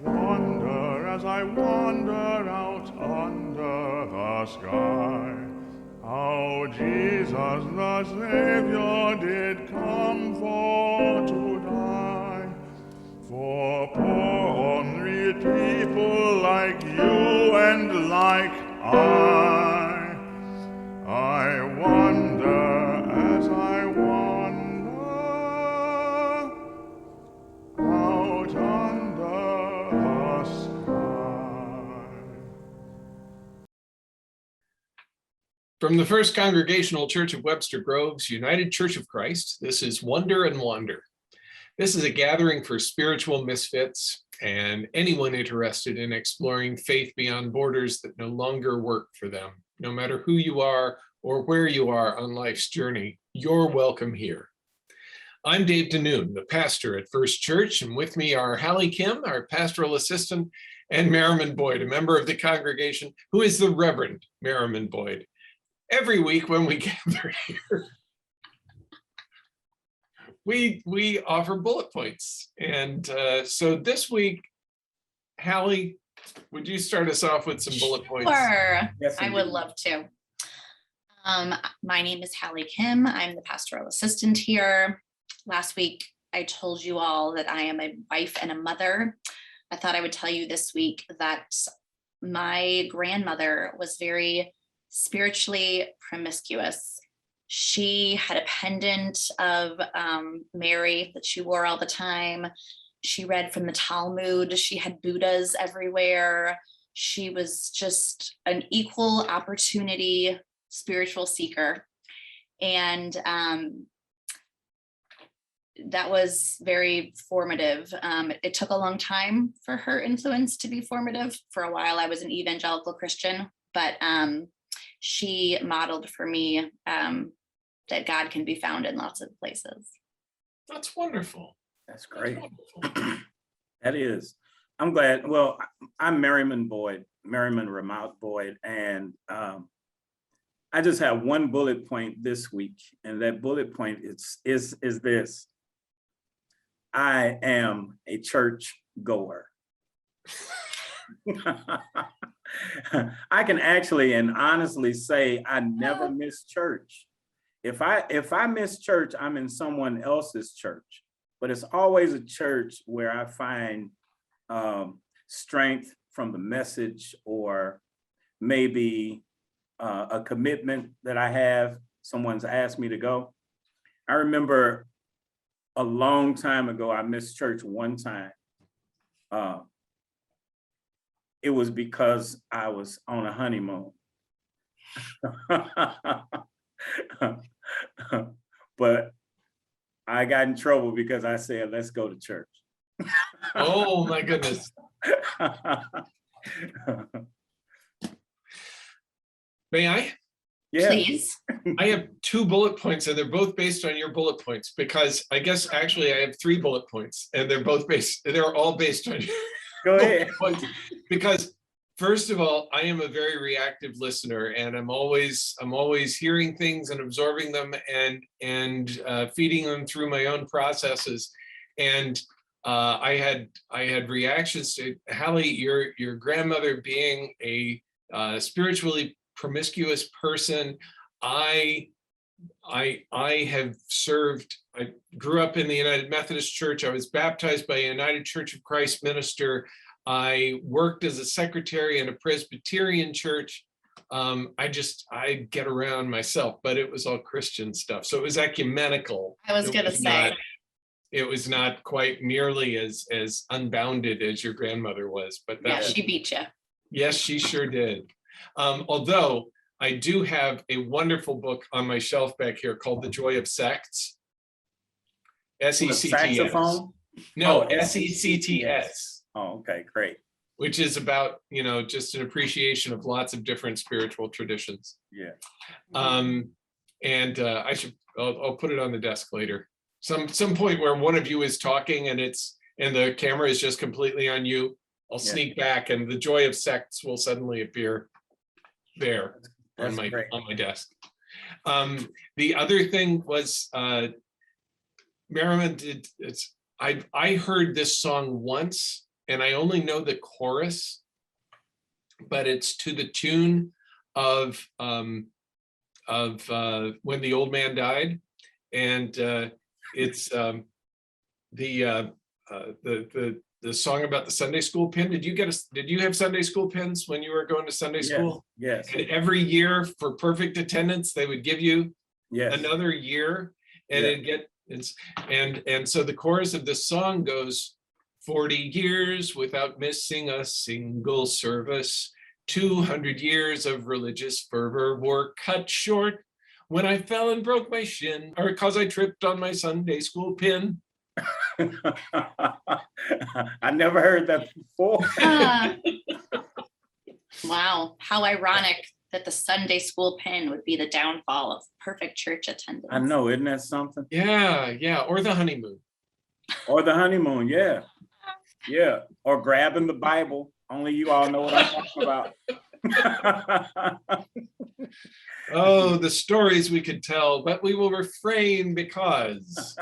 wonder as I wander out under the sky, how Jesus the Savior did come for to die. For poor unreal people like you and like I wonder as I wander out under the sky. From the First Congregational Church of Webster Groves, United Church of Christ, this is Wonder and Wander. This is a gathering for spiritual misfits and anyone interested in exploring faith beyond borders that no longer work for them. No matter who you are or where you are on life's journey, you're welcome here. I'm Dave DeNoon, the pastor at First Church, and with me are Halley Kim, our pastoral assistant, and Merrimon Boyd, a member of the congregation, who is the Reverend Merrimon Boyd. Every week when we gather here, we offer bullet points. And so this week, Halley, would you start us off with some bullet points? Sure, Yes, I would love to. My name is Halley Kim. I'm the pastoral assistant here. Last week, I told you all that I am a wife and a mother. I thought I would tell you this week that my grandmother was very spiritually promiscuous. She had a pendant of Mary that she wore all the time. She read from the Talmud. She had Buddhas everywhere. She was just an equal opportunity spiritual seeker. And that was very formative. It took a long time for her influence to be formative. For a while, I was an evangelical Christian, but she modeled for me that God can be found in lots of places. That's wonderful. That's great. That is. I'm glad. Well, I'm Merrimon Boyd, Merrimon Ramot Boyd, and I just have one bullet point this week, and that bullet point is this: I am a church goer. I can actually and honestly say I never miss church. If I miss church, I'm in someone else's church, but it's always a church where I find strength from the message, or maybe a commitment that I have. Someone's asked me to go. I remember a long time ago, I missed church one time. It was because I was on a honeymoon. But I got in trouble because I said, let's go to church. Oh my goodness. May I? Yeah. Please. I have 2 bullet points, and they're both based on your bullet points, because I guess actually I have 3 bullet points, and they're all based on your Go ahead. points. Because first of all, I am a very reactive listener, and I'm always hearing things and absorbing them and feeding them through my own processes. And I had reactions to Halley, your grandmother being a spiritually promiscuous person. I have served. I grew up in the United Methodist Church. I was baptized by a United Church of Christ minister. I worked as a secretary in a Presbyterian church. I get around myself, but it was all Christian stuff. So it was ecumenical. I was going to say. It was not quite nearly as unbounded as your grandmother was, but Yeah, she beat you. Yes, she sure did. Although I do have a wonderful book on my shelf back here called The Joy of Sects. S-E-C-T-S. Saxophone? No, Oh, S-E-C-T-S. Oh, okay, great. Which is about, just an appreciation of lots of different spiritual traditions. Yeah. I'll put it on the desk later. Some point where one of you is talking and the camera is just completely on you, I'll sneak back and The Joy of Sects will suddenly appear there on my desk. The other thing was Merrimon I heard this song once and I only know the chorus, but it's to the tune of When the Old Man Died, and it's the song about the Sunday school pin. Did you have Sunday school pins when you were going to Sunday school? Yes. And every year for perfect attendance, they would give you Yes. another year, and and so the chorus of this song goes, 40 years without missing a single service, 200 years of religious fervor were cut short when I fell and broke my shin, or because I tripped on my Sunday school pin. I never heard that before. Wow, how ironic that the Sunday school pin would be the downfall of perfect church attendance. I know, isn't that something? Yeah, or the honeymoon. Or the honeymoon, yeah. Or grabbing the Bible. Only you all know what I'm talking about. Oh, the stories we could tell, but we will refrain because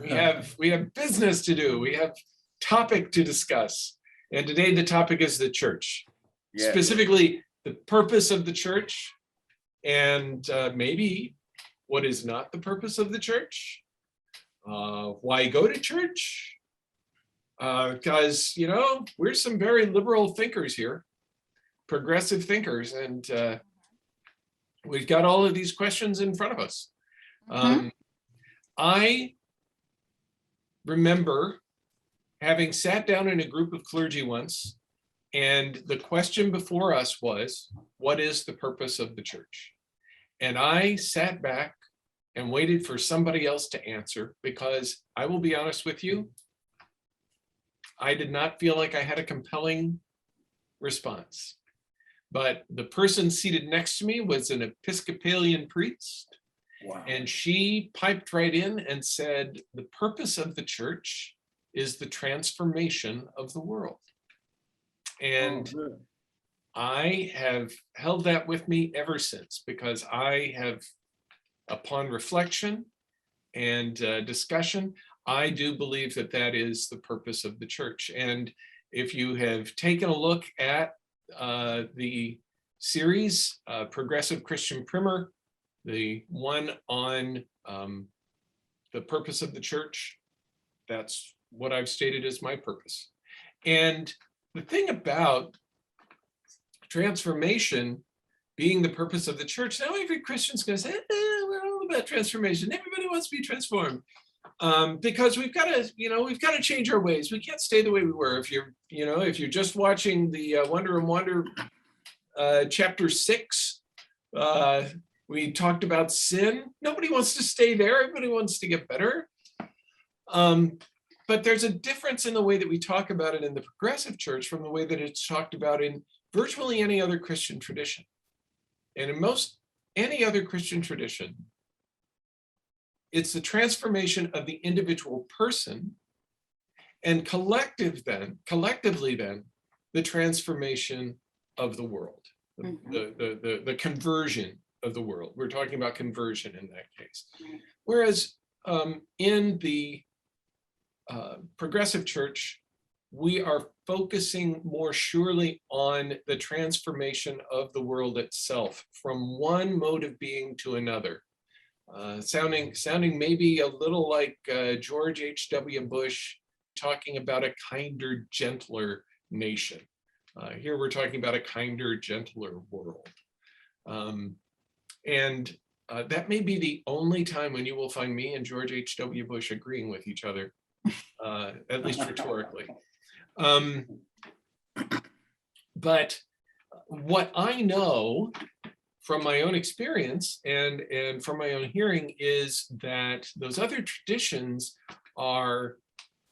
we have business to do. We have topic to discuss. And today the topic is the church. Yeah. Specifically, the purpose of the church, and maybe what is not the purpose of the church. Why go to church? Because, we're some very liberal thinkers here, progressive thinkers, and we've got all of these questions in front of us. I remember having sat down in a group of clergy once, and the question before us was, what is the purpose of the church? And I sat back and waited for somebody else to answer, because I will be honest with you, I did not feel like I had a compelling response. But the person seated next to me was an Episcopalian priest. Wow. And she piped right in and said, the purpose of the church is the transformation of the world. And I have held that with me ever since, because I have, upon reflection and discussion, I do believe that that is the purpose of the church. And if you have taken a look at the series, Progressive Christian Primer, the one on the purpose of the church, that's what I've stated as my purpose. And the thing about transformation being the purpose of the church, now every Christian's going to say, we're all about transformation. Everybody wants to be transformed. Because we've got to change our ways. We can't stay the way we were. If you're just watching the Wonder and Wonder chapter 6, we talked about sin. Nobody wants to stay there. Everybody wants to get better. But there's a difference in the way that we talk about it in the progressive church from the way that it's talked about in virtually any other Christian tradition. And in any other Christian tradition, it's the transformation of the individual person, and collectively then, the transformation of the world, the conversion of the world. We're talking about conversion in that case. Whereas in the progressive church, we are focusing more surely on the transformation of the world itself from one mode of being to another. Sounding maybe a little like George H.W. Bush talking about a kinder, gentler nation. Here we're talking about a kinder, gentler world. And that may be the only time when you will find me and George H.W. Bush agreeing with each other, at least rhetorically. But what I know from my own experience and from my own hearing is that those other traditions are,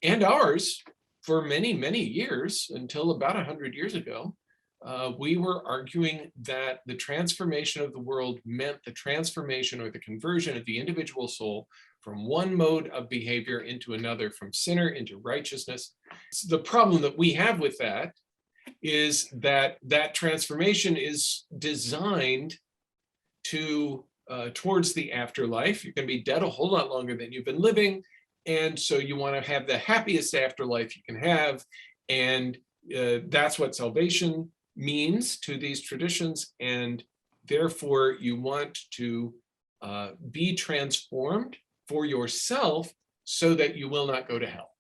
and ours for many, many years, until about 100 years ago, we were arguing that the transformation of the world meant the transformation or the conversion of the individual soul from one mode of behavior into another, from sinner into righteousness. So the problem that we have with that is that that transformation is designed to towards the afterlife. You're going to be dead a whole lot longer than you've been living, And so you want to have the happiest afterlife you can have. And that's what salvation means to these traditions. And therefore, you want to be transformed for yourself so that you will not go to hell.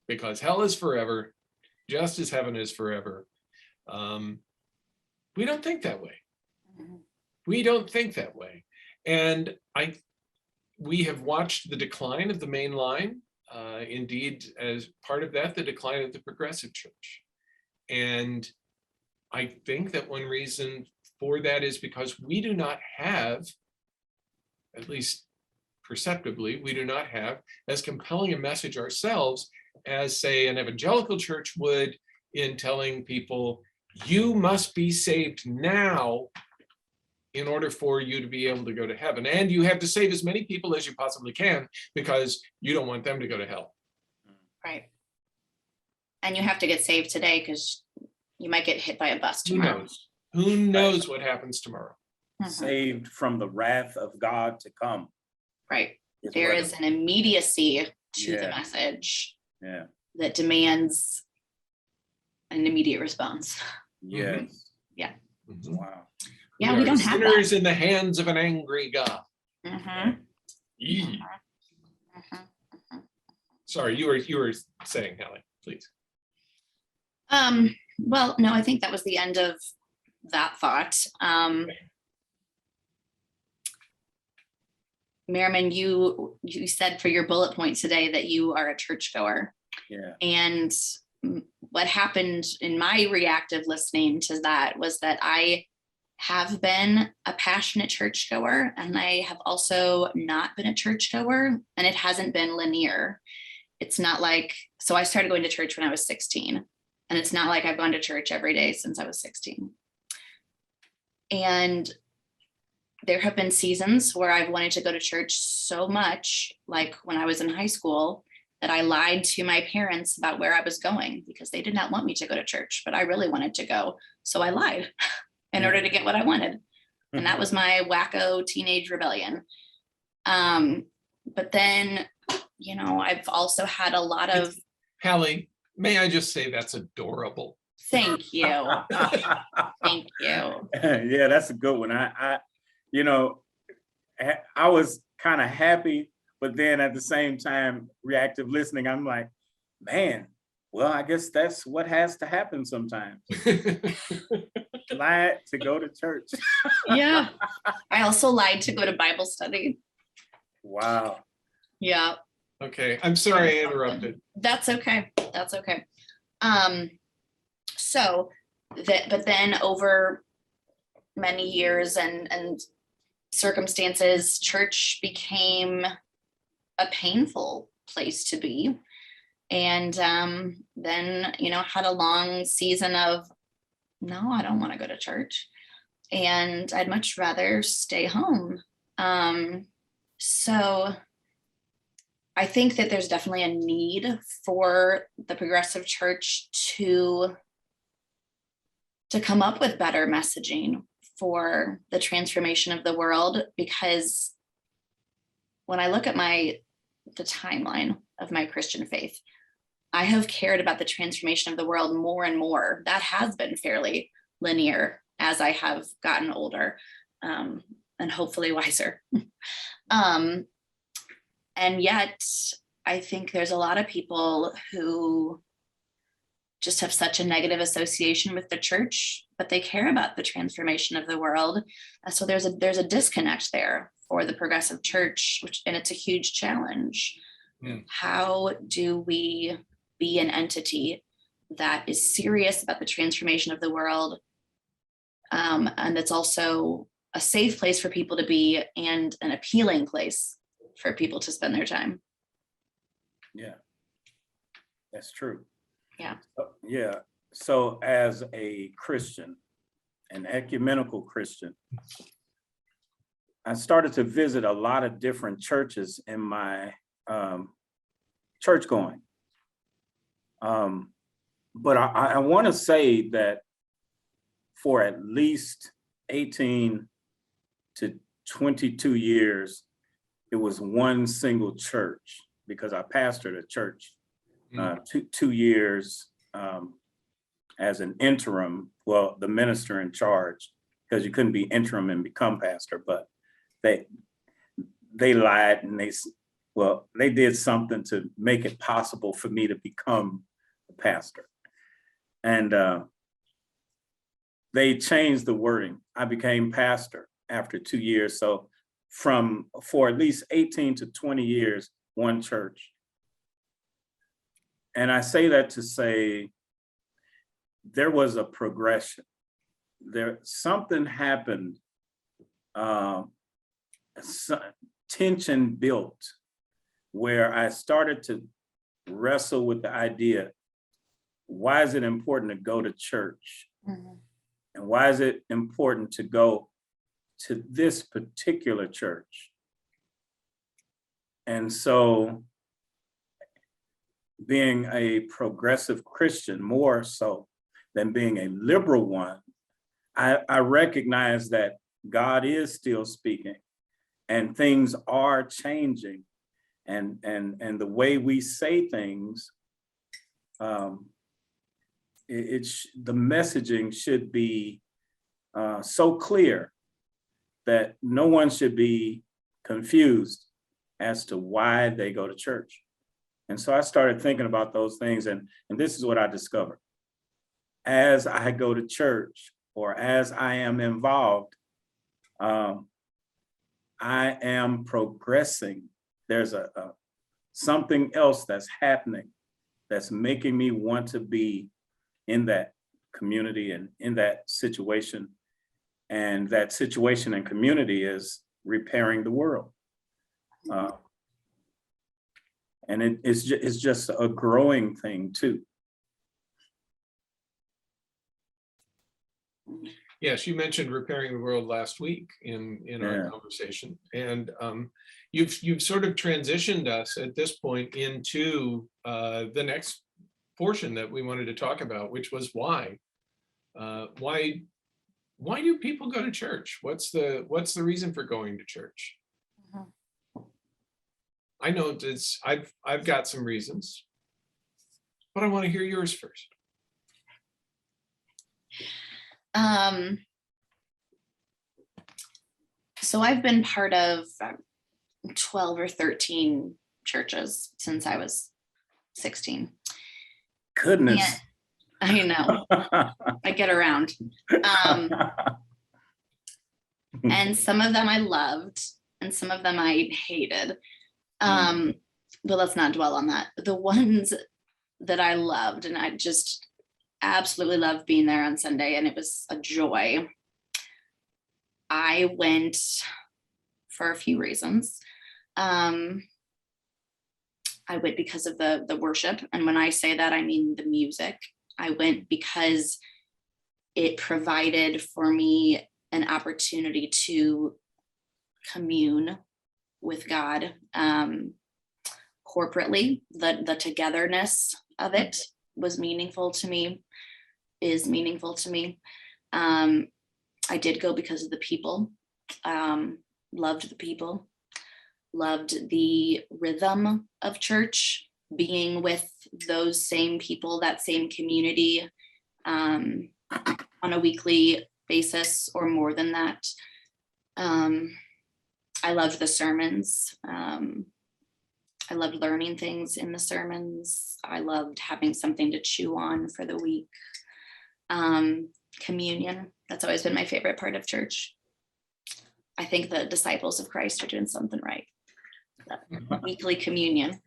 Because hell is forever, just as heaven is forever. We don't think that way. We don't think that way. And we have watched the decline of the main line. Indeed, as part of that, the decline of the progressive church. And I think that one reason for that is because we do not have, at least perceptibly, we do not have as compelling a message ourselves as, say, an evangelical church would, in telling people, you must be saved now in order for you to be able to go to heaven. And you have to save as many people as you possibly can because you don't want them to go to hell. Right. And you have to get saved today because you might get hit by a bus tomorrow. Who knows? Who knows what happens tomorrow? Saved from the wrath of God to come. Right. There is an immediacy to the message that demands an immediate response. Yes. Yeah. Wow. Yeah, we don't have sinners that. in the hands of an angry God. Sorry, you were saying, Halley, please. Well, no, I think that was the end of that thought. Merrimon, you said for your bullet point today that you are a churchgoer. Yeah. And what happened in my reactive listening to that was that I have been a passionate churchgoer, and I have also not been a churchgoer, and it hasn't been linear. It's not like, so I started going to church when I was 16, and it's not like I've gone to church every day since I was 16. And there have been seasons where I've wanted to go to church so much, like when I was in high school, that I lied to my parents about where I was going because they did not want me to go to church, but I really wanted to go. So I lied in order to get what I wanted. And that was my wacko teenage rebellion. But then, you know, I've also had a lot of. Halley, may I just say that's adorable. Thank you. Thank you. Yeah, that's a good one. I you know, I was kind of happy, but then at the same time, reactive listening, I'm like, man, well, I guess that's what has to happen sometimes. Lied to go to church. Yeah. I also lied to go to Bible study. Wow. Yeah. Okay, I'm sorry I interrupted. That's okay. That's okay. So that, but then over many years and circumstances, church became a painful place to be. And then, you know, had a long season of, no, I don't want to go to church. And I'd much rather stay home. So I think that there's definitely a need for the progressive church to come up with better messaging for the transformation of the world, because when I look at the timeline of my Christian faith, I have cared about the transformation of the world more and more. That has been fairly linear as I have gotten older, and hopefully wiser. And yet I think there's a lot of people who just have such a negative association with the church, but they care about the transformation of the world. So there's a disconnect there for the progressive church, and it's a huge challenge. How do we be an entity that is serious about the transformation of the world, and it's also a safe place for people to be and an appealing place for people to spend their time? Yeah, that's true. Yeah. Yeah. So as a Christian, an ecumenical Christian, I started to visit a lot of different churches in my church going. But I want to say that for at least 18 to 22 years, it was one single church because I pastored a church 2 years as an interim, well, the minister in charge, because you couldn't be interim and become pastor, but they lied and they did something to make it possible for me to become a pastor. And they changed the wording. I became pastor after 2 years. So for at least 18 to 20 years, one church. And I say that to say there was a progression. Something happened, tension built, where I started to wrestle with the idea, why is it important to go to church? Mhm. And why is it important to go to this particular church? And so, being a progressive Christian, more so than being a liberal one, I recognize that God is still speaking and things are changing, and the way we say things, the messaging should be so clear that no one should be confused as to why they go to church. And so I started thinking about those things, and this is what I discovered. As I go to church, or as I am involved, I am progressing. There's something else that's happening that's making me want to be in that community and in that situation. And that situation and community is repairing the world. And it's just a growing thing too. Yes, you mentioned repairing the world last week in our conversation, and you've sort of transitioned us at this point into the next portion that we wanted to talk about, which was why. Why do people go to church? What's the reason for going to church? Mhm. I know I've got some reasons, but I want to hear yours first. So I've been part of 12 or 13 churches since I was 16. Goodness. Yeah, I know. I get around. And some of them I loved, and some of them I hated. But let's not dwell on that. The ones that I loved, and I just absolutely loved being there on Sunday, and it was a joy. I went for a few reasons. I went because of the worship. And when I say that, I mean the music. I went because it provided for me an opportunity to commune with God corporately. The togetherness of it was meaningful to me, is meaningful to me. I did go because of the people, loved the people, loved the rhythm of church, being with those same people, that same community on a weekly basis or more than that. I loved the sermons. I loved learning things in the sermons. I loved having something to chew on for the week. Communion, that's always been my favorite part of church. I think the disciples of Christ are doing something right. Weekly communion.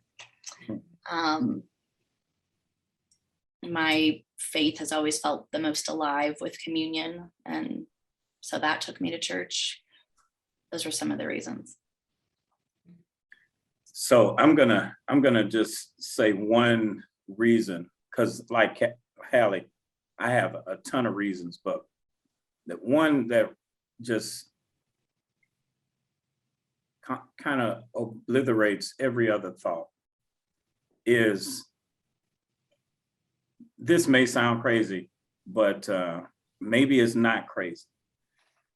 My faith has always felt the most alive with communion, and so that took me to church. Those were some of the reasons. So I'm gonna just say one reason, because like Halley, I have a ton of reasons, but the one that just kind of obliterates every other thought is, this may sound crazy, but maybe it's not crazy.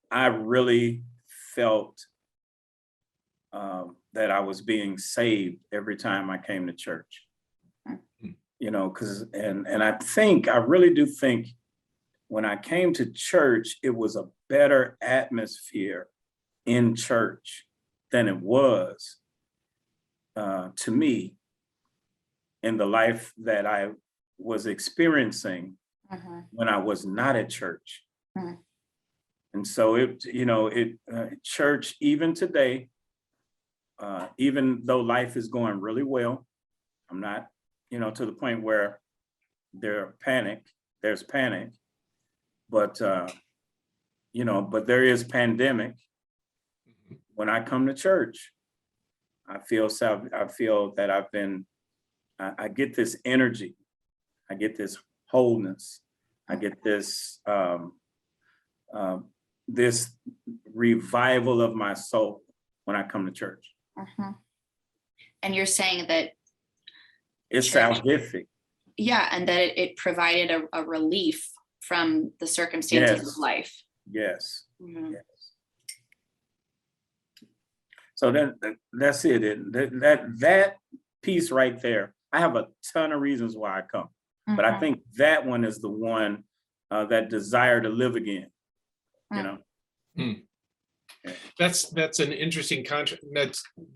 I really felt that I was being saved every time I came to church. You know, because and I really do think when I came to church, it was a better atmosphere in church than it was to me in the life that I was experiencing when I was not at church. And so church, even today, even though life is going really well, I'm not, to the point where there's panic, but, but there is pandemic. When I come to church, I feel that I get this energy, I get this wholeness, I get this, this revival of my soul when I come to church. And you're saying that it's church, salvific. Yeah, and that it provided a relief from the circumstances of life. Yes. Yes. So that's it. That piece right there, I have a ton of reasons why I come, but I think that one is the one, that desire to live again. That's an interesting contrast.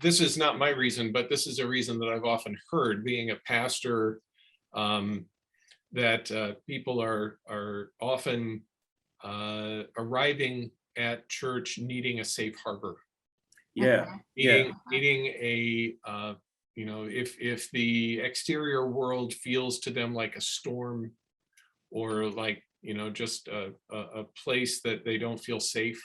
This is not my reason, but this is a reason that I've often heard, being a pastor, that people are often arriving at church needing a safe harbor. Needing a if the exterior world feels to them like a storm, or like just a place that they don't feel safe,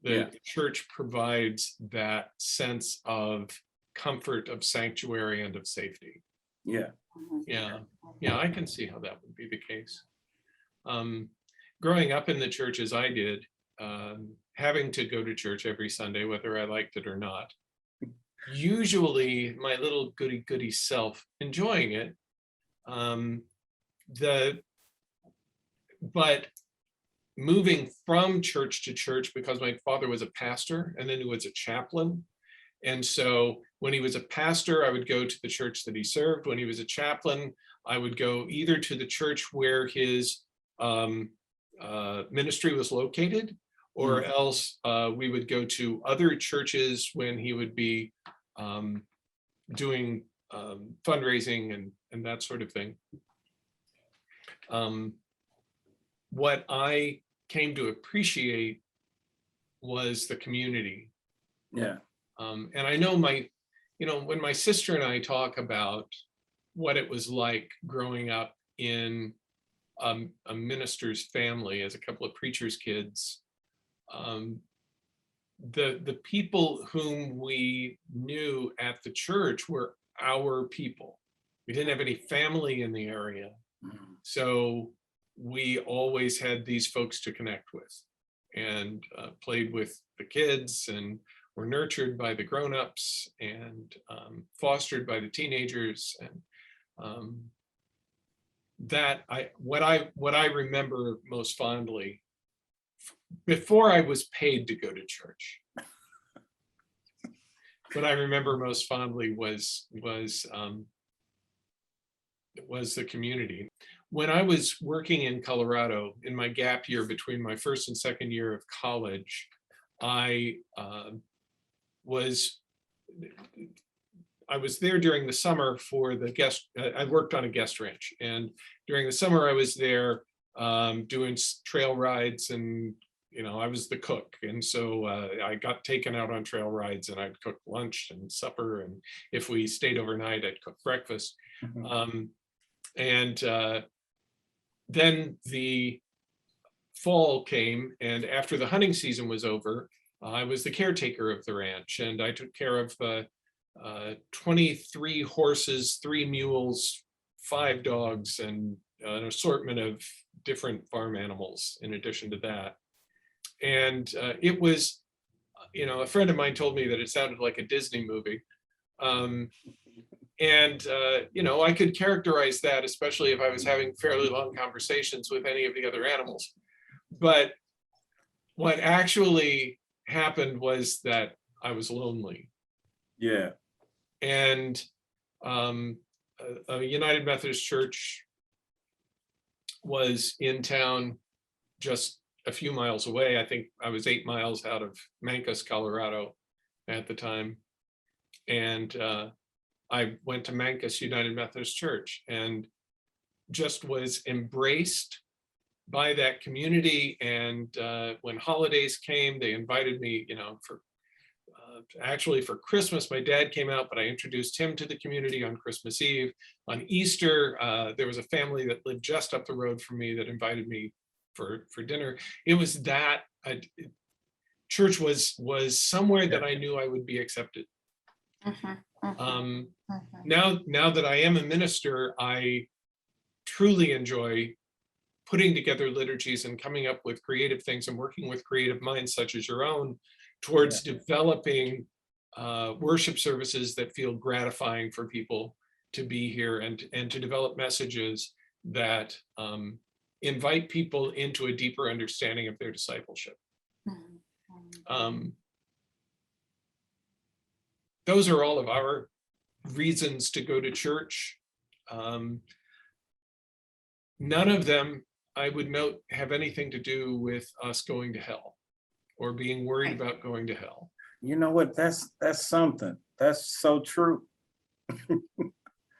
the church provides that sense of comfort, of sanctuary, and of safety. I can see how that would be the case. Growing up in the church as I did, having to go to church every Sunday, whether I liked it or not, usually my little goody self enjoying it, but moving from church to church, because my father was a pastor and then he was a chaplain. And so when he was a pastor, I would go to the church that he served. When he was a chaplain, I would go either to the church where his ministry was located, or else we would go to other churches when he would be doing fundraising and that sort of thing. What I came to appreciate was the community. And I know when my sister and I talk about what it was like growing up in a minister's family as a couple of preachers' kids, the people whom we knew at the church were our people. We didn't have any family in the area. So we always had these folks to connect with, and played with the kids, and were nurtured by the grown-ups, and fostered by the teenagers. And what I remember most fondly, before I was paid to go to church, what I remember most fondly was the community. When I was working in Colorado in my gap year between my first and second year of college, I was there during the summer for the guest. I worked on a guest ranch, and during the summer I was there doing trail rides, and I was the cook, and so I got taken out on trail rides, and I'd cook lunch and supper, and if we stayed overnight, I'd cook breakfast. Then the fall came, and after the hunting season was over, I was the caretaker of the ranch, and I took care of 23 horses, 3 mules, 5 dogs, and an assortment of different farm animals in addition to that. And it was, a friend of mine told me that it sounded like a Disney movie. I could characterize that, especially if I was having fairly long conversations with any of the other animals. But what actually happened was that I was lonely. Yeah. And a United Methodist Church was in town just a few miles away. I think I was 8 miles out of Mancos, Colorado at the time. And I went to Mancos United Methodist Church and just was embraced by that community. And when holidays came, they invited me, for actually for Christmas, my dad came out, but I introduced him to the community on Christmas Eve. On Easter, there was a family that lived just up the road from me that invited me for dinner. It was that church was somewhere that I knew I would be accepted. Now that I am a minister, I truly enjoy putting together liturgies and coming up with creative things and working with creative minds such as your own towards developing worship services that feel gratifying for people to be here, and to develop messages that invite people into a deeper understanding of their discipleship. Those are all of our reasons to go to church. None of them, I would note, have anything to do with us going to hell or being worried about going to hell. You know what? That's something. That's so true.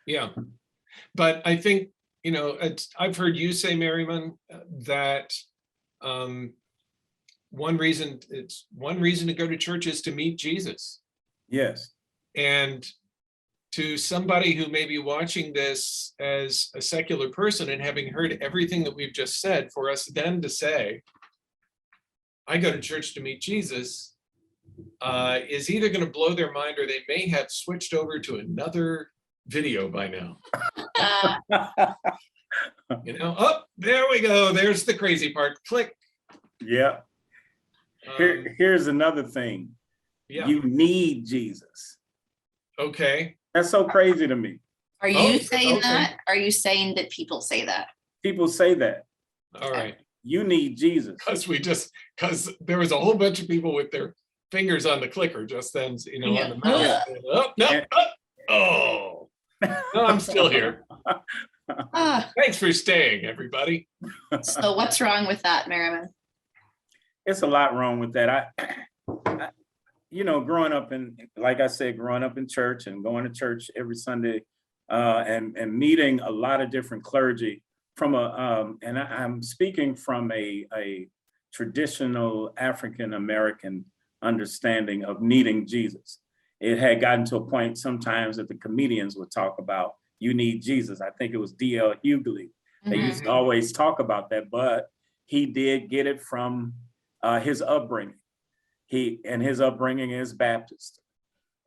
Yeah. But I think, I've heard you say, Merrimon, that one reason to go to church is to meet Jesus. Yes. And to somebody who may be watching this as a secular person and having heard everything that we've just said, for us then to say, I go to church to meet Jesus, is either going to blow their mind, or they may have switched over to another video by now. Oh, there we go. There's the crazy part. Click. Yeah. Here's another thing. Yeah. You need Jesus. Okay. That's so crazy to me. Are you saying that? Are you saying that people say that? People say that. All right. You need Jesus. Because there was a whole bunch of people with their fingers on the clicker just then, on the mouse. Oh, no. Oh, no, I'm still here. Thanks for staying, everybody. So what's wrong with that, Merrimon? It's a lot wrong with that. I growing up in church and going to church every Sunday, and meeting a lot of different clergy from I'm speaking from a traditional African American understanding of needing Jesus. It had gotten to a point sometimes that the comedians would talk about, you need Jesus. I think it was D.L. Hughley. They used to always talk about that, but he did get it from his upbringing. His upbringing is Baptist.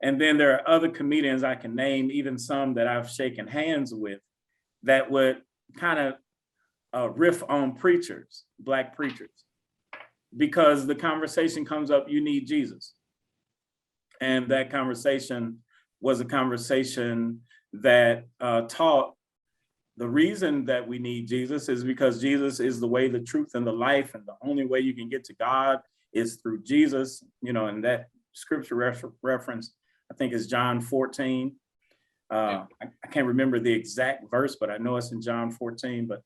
And then there are other comedians I can name, even some that I've shaken hands with, that would kind of riff on preachers, Black preachers, because the conversation comes up, you need Jesus. And that conversation was a conversation that taught the reason that we need Jesus is because Jesus is the way, the truth, and the life, and the only way you can get to God is through Jesus, and that scripture reference, I think, is John 14. I can't remember the exact verse, but I know it's in John 14, but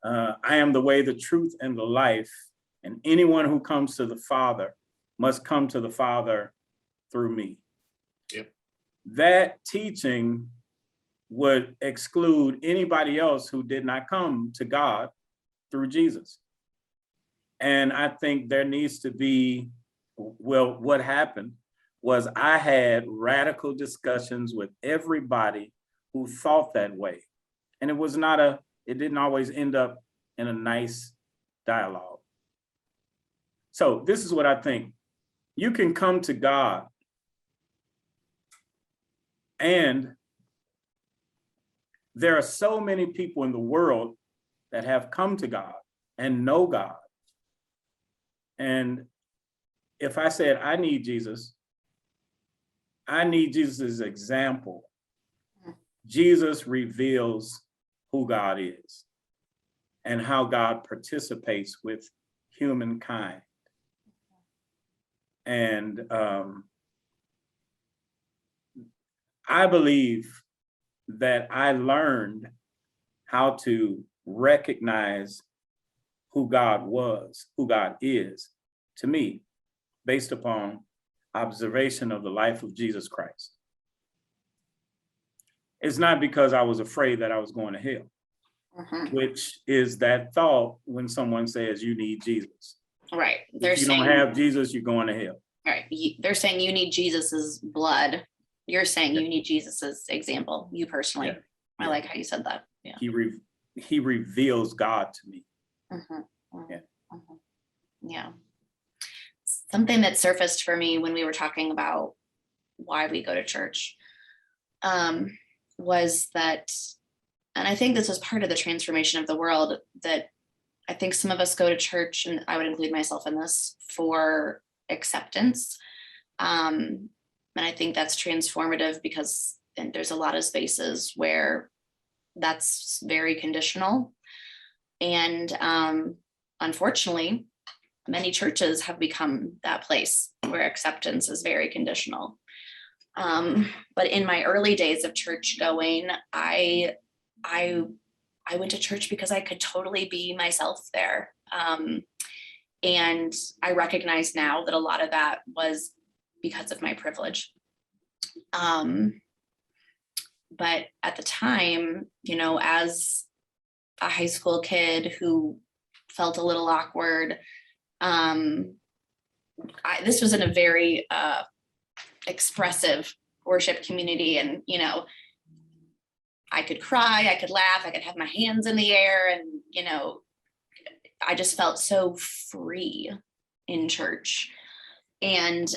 I am the way, the truth, and the life, and anyone who comes to the Father must come to the Father through me. Yep. That teaching would exclude anybody else who did not come to God through Jesus. And I think there needs to be, what happened was I had radical discussions with everybody who thought that way. And it didn't always end up in a nice dialogue. So this is what I think. You can come to God, and there are so many people in the world that have come to God and know God. And if I said, I need Jesus' example. Jesus reveals who God is and how God participates with humankind. And I believe that I learned how to recognize who God was, who God is to me, based upon observation of the life of Jesus Christ. It's not because I was afraid that I was going to hell, which is that thought when someone says you need Jesus. Right. They're If you saying, don't have Jesus, you're going to hell. right. They're saying you need Jesus's blood. You're saying you need Jesus's example. You personally. Yeah. I like how you said that. Yeah. He reveals God to me. Yeah. Yeah. Something that surfaced for me when we were talking about why we go to church was that, and I think this is part of the transformation of the world, that I think some of us go to church, and I would include myself in this, for acceptance. And I think that's transformative because there's a lot of spaces where that's very conditional. And unfortunately, many churches have become that place where acceptance is very conditional. But in my early days of church going, I went to church because I could totally be myself there. And I recognize now that a lot of that was because of my privilege. But at the time, you know, as a high school kid who felt a little awkward, this was in a very expressive worship community, and you know, I could cry, I could laugh, I could have my hands in the air, and you know, I just felt so free in church. And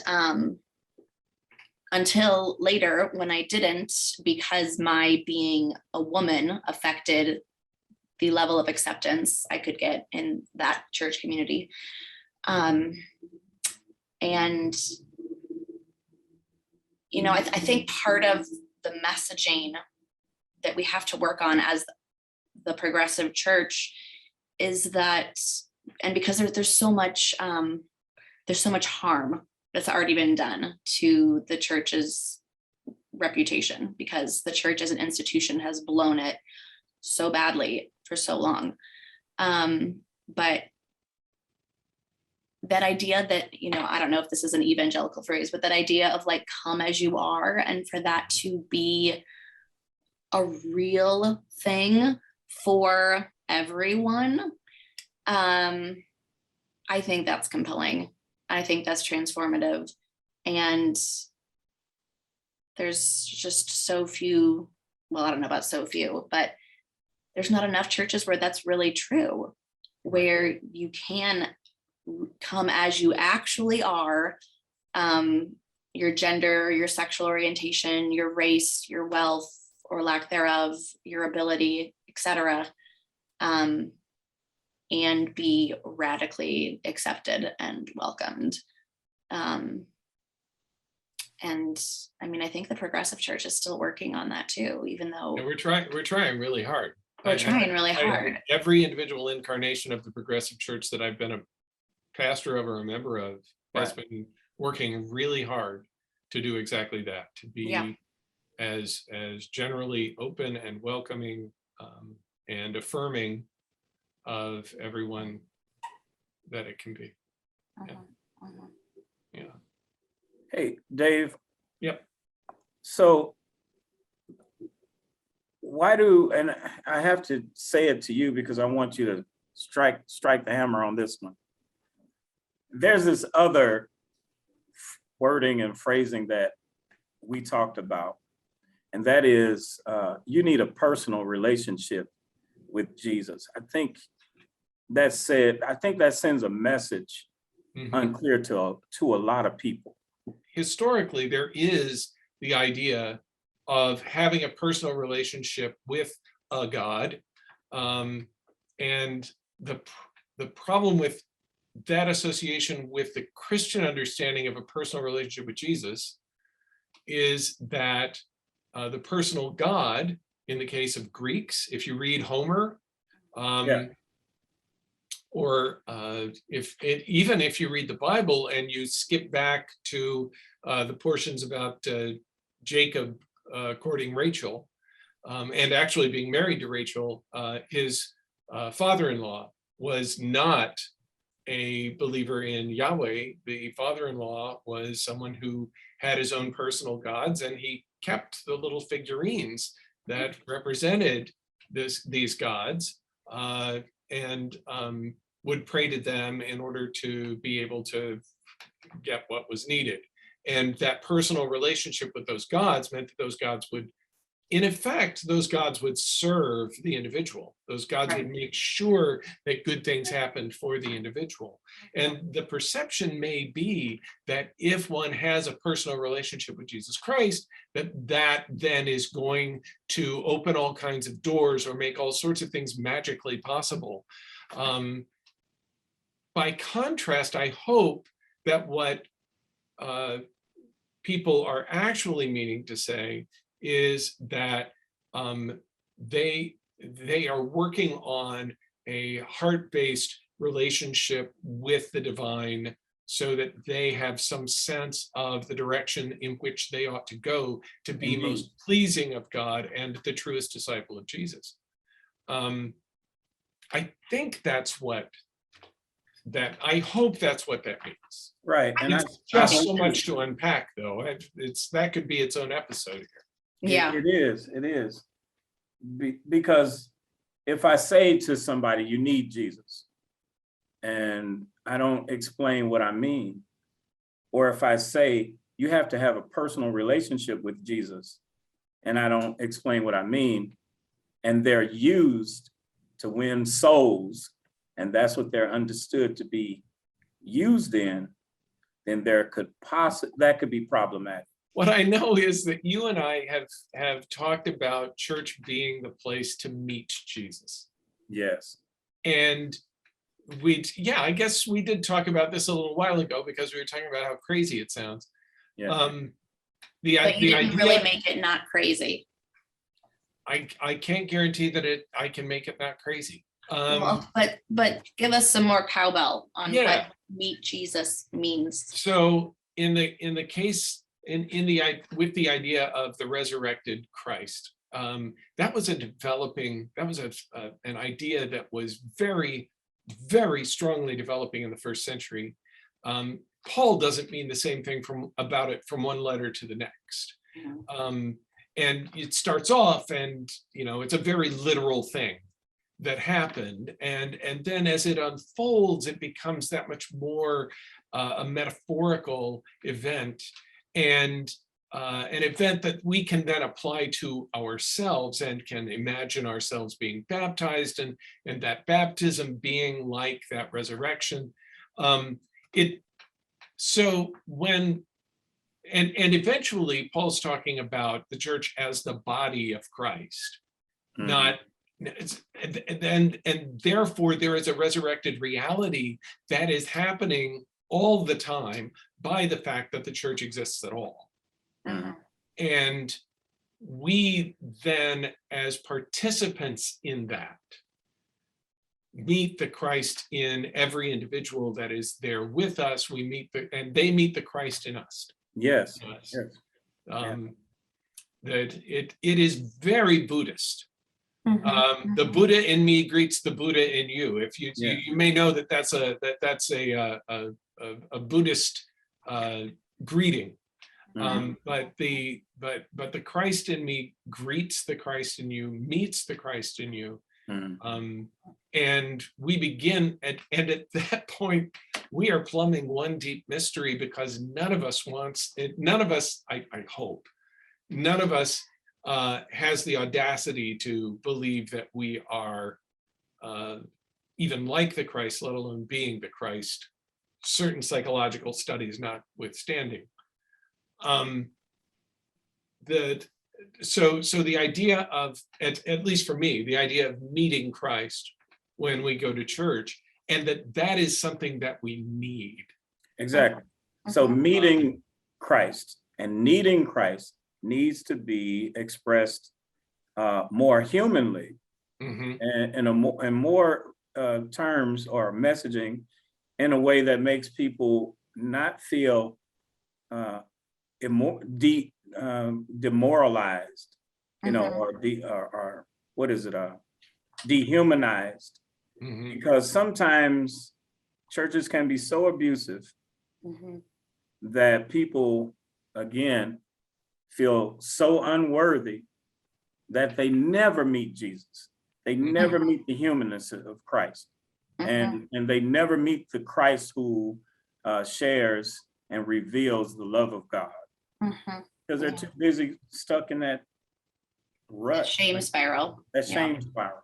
until later, when I didn't, because my being a woman affected the level of acceptance I could get in that church community. And, you know, I think part of the messaging that we have to work on as the progressive church is that, and because there's so much harm that's already been done to the church's reputation, because the church as an institution has blown it so badly for so long. But that idea that, you know, I don't know if this is an evangelical phrase, but that idea of like, come as you are, and for that to be a real thing for everyone, I think that's compelling. I think that's transformative. And there's just so few, well, I don't know about so few, but there's not enough churches where that's really true, where you can come as you actually are, your gender, your sexual orientation, your race, your wealth or lack thereof, your ability, etc., and be radically accepted and welcomed. And I mean, I think the progressive church is still working on that too, even though And we're trying really hard. We're trying really hard. Every individual incarnation of the progressive church that I've been a pastor of or a member of has been working really hard to do exactly that, to be as generally open and welcoming and affirming of everyone that it can be. Yeah. Hey, Dave. Yep. So why do, and I have to say it to you because I want you to strike the hammer on this one. There's this other wording and phrasing that we talked about, and that is you need a personal relationship with Jesus. I think that sends a message unclear to a lot of people. Historically, there is the idea of having a personal relationship with a God, and the problem with that association with the Christian understanding of a personal relationship with Jesus is that the personal God, in the case of Greeks, if you read Homer, or even if you read the Bible and you skip back to the portions about Jacob courting Rachel, and actually being married to Rachel, his father-in-law was not a believer in Yahweh. The father-in-law was someone who had his own personal gods, and he kept the little figurines that represented these gods, and would pray to them in order to be able to get what was needed. And that personal relationship with those gods meant that those gods would, in effect, those gods would serve the individual. Those gods would make sure that good things happened for the individual. And the perception may be that if one has a personal relationship with Jesus Christ, that then is going to open all kinds of doors or make all sorts of things magically possible. By contrast, I hope that what people are actually meaning to say is that they are working on a heart-based relationship with the divine, so that they have some sense of the direction in which they ought to go to be most pleasing of God and the truest disciple of Jesus. I think that's I hope that's what that means. Right. And it's just so much to unpack, though. That could be its own episode here. Yeah. It is. Because if I say to somebody, you need Jesus, and I don't explain what I mean, or if I say you have to have a personal relationship with Jesus, and I don't explain what I mean, and they're used to win souls, and that's what they're understood to be used in, then that could be problematic. What I know is that you and I have talked about church being the place to meet Jesus. Yes. And I guess we did talk about this a little while ago, because we were talking about how crazy it sounds. Yeah. But you didn't really make it not crazy. I can't guarantee that I can make it not crazy. But give us some more cowbell on what meet Jesus means. So in the case with the idea of the resurrected Christ, that was an idea that was very, very strongly developing in the first century. Paul doesn't mean the same thing about it from one letter to the next. And it starts off, and it's a very literal thing that happened, and then as it unfolds, it becomes that much more a metaphorical event, and an event that we can then apply to ourselves and can imagine ourselves being baptized, and that baptism being like that resurrection. And eventually Paul's talking about the church as the body of Christ, and therefore there is a resurrected reality that is happening all the time by the fact that the church exists at all. And we then, as participants in that, meet the Christ in every individual that is there with us. And they meet the Christ in us. Yes. That it is very Buddhist. The Buddha in me greets the Buddha in you. If you may know that's a Buddhist greeting. But the Christ in me greets the Christ in you, meets the Christ in you. And we begin and at that point we are plumbing one deep mystery, because none of us, I hope, none of us has the audacity to believe that we are even like the Christ, let alone being the Christ, certain psychological studies notwithstanding. So the idea of, at least for me, the idea of meeting Christ when we go to church, and that is something that we need. Exactly. So meeting Christ and needing Christ needs to be expressed more humanly, and in more terms or messaging, in a way that makes people not feel demoralized, Mhm. or what is it, dehumanized, Mhm. because sometimes churches can be so abusive Mhm. that people, again, feel so unworthy that they never meet Jesus. They never meet the humanness of Christ, Mhm. and they never meet the Christ who shares and reveals the love of God, Mhm. because they're Yeah. too busy stuck in that That rut, shame spiral. that Yeah. shame spiral.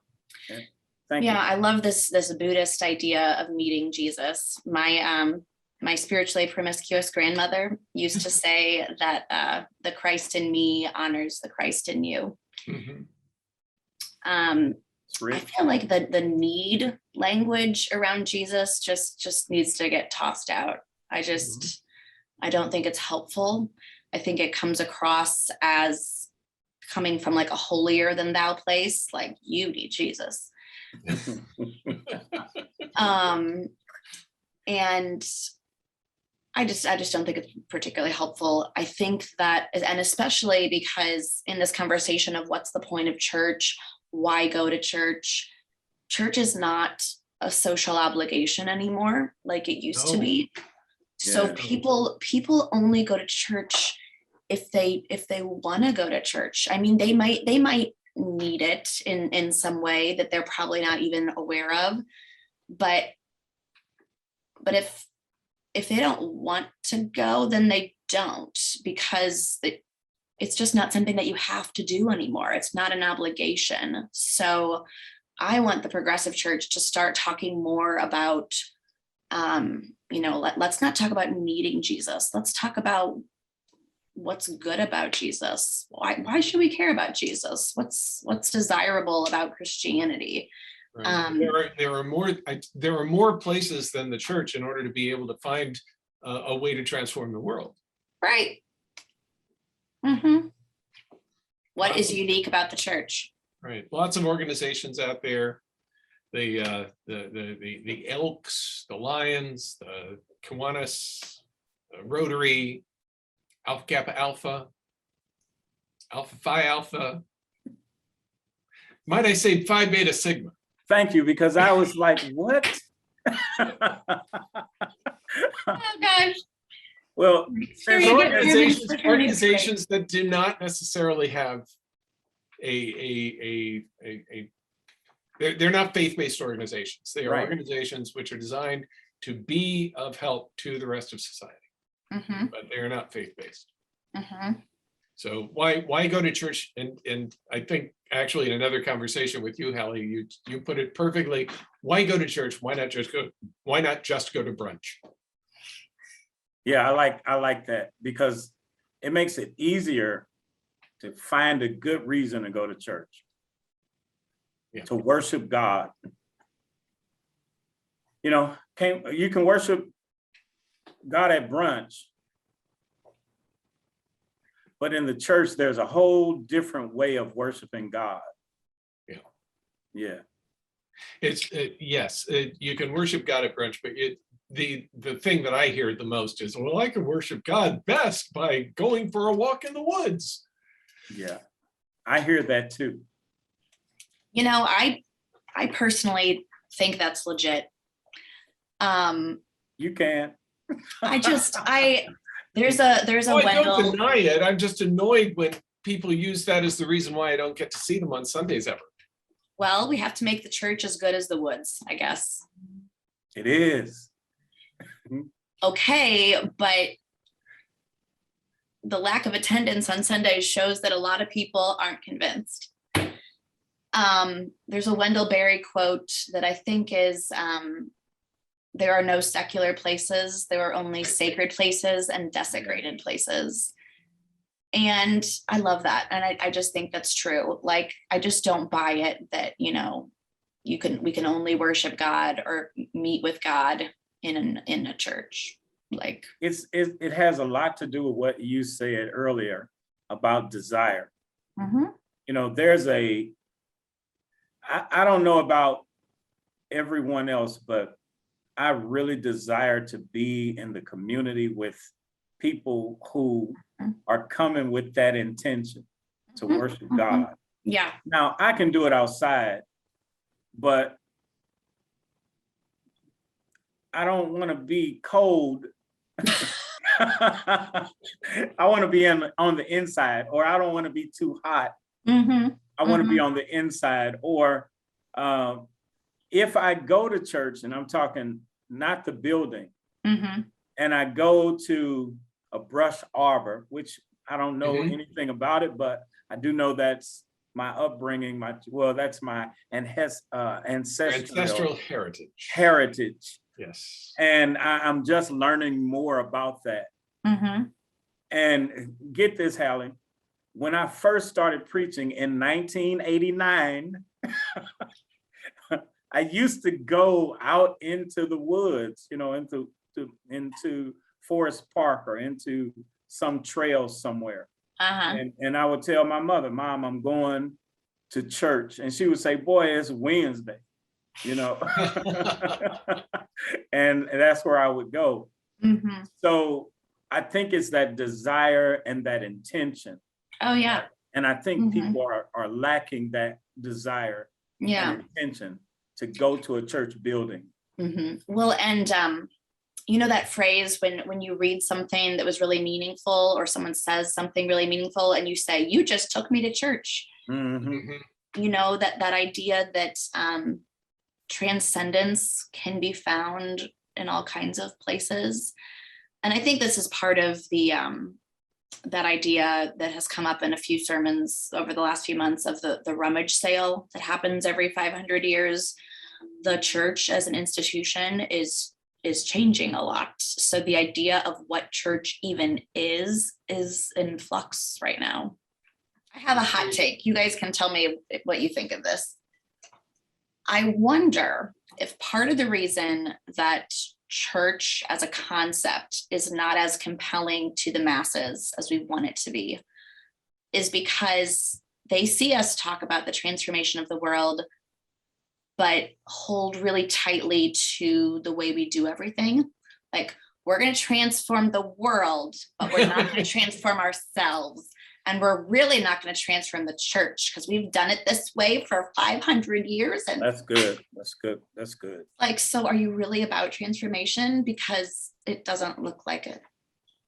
Yeah. Thank Yeah, you. I love this Buddhist idea of meeting Jesus. My spiritually promiscuous grandmother used to say that the Christ in me honors the Christ in you. Mhm. It's I rich. feel like the need language around Jesus just needs to get tossed out. I don't think it's helpful. I think it comes across as coming from like a holier than thou place, like you need Jesus. And I just don't think it's particularly helpful. I think that, and especially because in this conversation of what's the point of church, why go to church? Church is not a social obligation anymore like it used to No. be. So Yeah. people only go to church if they want to go to church. I mean, they might need it in some way that they're probably not even aware of, but if they don't want to go, then they don't, because it's just not something that you have to do anymore. It's not an obligation. So I want the progressive church to start talking more about, let's not talk about needing Jesus. Let's talk about what's good about Jesus. Why should we care about Jesus? What's desirable about Christianity? Right. There are more places than the church in order to be able to find a way to transform the world. Right. Mm-hmm. What is unique about the church? Right. Lots of organizations out there. The Elks, the Lions, the Kiwanis, the Rotary, Alpha Kappa Alpha, Alpha Phi Alpha. Might I say Phi Beta Sigma? Thank you, because I was like, what? Oh gosh. Well, There's Sure, organizations that do not necessarily have they're not faith-based organizations. They are Right. organizations which are designed to be of help to the rest of society, but they are not faith-based. So why go to church? And I think actually in another conversation with you, Halley, you put it perfectly. Why go to church? Why not just go to brunch? Yeah, I like that, because it makes it easier to find a good reason to go to church. Yeah. To worship God. You can worship God at brunch, but in the church, there's a whole different way of worshiping God. Yeah. Yeah. You can worship God at brunch, but the thing that I hear the most is, well, I can worship God best by going for a walk in the woods. Yeah. I hear that too. I personally think that's legit. You can. There's a I Wendell. don't deny it. I'm just annoyed when people use that as the reason why I don't get to see them on Sundays ever. Well, we have to make the church as good as the woods, I guess. It is. Okay, but the lack of attendance on Sundays shows that a lot of people aren't convinced. There's a Wendell Berry quote that I think is, there are no secular places, there are only sacred places and desecrated places. And I love that. And I just think that's true. Like, I just don't buy it that, we can only worship God or meet with God in a church. Like, it has a lot to do with what you said earlier about desire. There's I don't know about everyone else, but I really desire to be in the community with people who are coming with that intention to worship God. Yeah. Now, I can do it outside, but I don't want to be cold. I want to be on the inside, or I don't want to be too hot. I want to be on the inside. Or if I go to church, and I'm talking not the building, and I go to a brush arbor, which I don't know anything about it, but I do know that's my upbringing. That's my ancestral heritage. Yes. And I'm just learning more about that. And get this, Halley, when I first started preaching in 1989, I used to go out into the woods, into Forest Park or into some trail somewhere. And I would tell my mother, Mom, I'm going to church. And she would say, boy, it's Wednesday, and that's where I would go. So I think it's that desire and that intention. Oh, yeah. And I think people are lacking that desire and intention to go to a church building. Well, and that phrase when you read something that was really meaningful, or someone says something really meaningful and you say, you just took me to church. That idea that transcendence can be found in all kinds of places. And I think this is part of the that idea that has come up in a few sermons over the last few months of the rummage sale that happens every 500 years. The church as an institution is changing a lot. So the idea of what church even is in flux right now. I have a hot take. You guys can tell me what you think of this. I wonder if part of the reason that church as a concept is not as compelling to the masses as we want it to be is because they see us talk about the transformation of the world, but hold really tightly to the way we do everything. Like, we're going to transform the world, but we're not going to transform ourselves. And we're really not going to transform the church because we've done it this way for 500 years. And that's good. That's good. That's good. Like, so are you really about transformation? Because it doesn't look like it.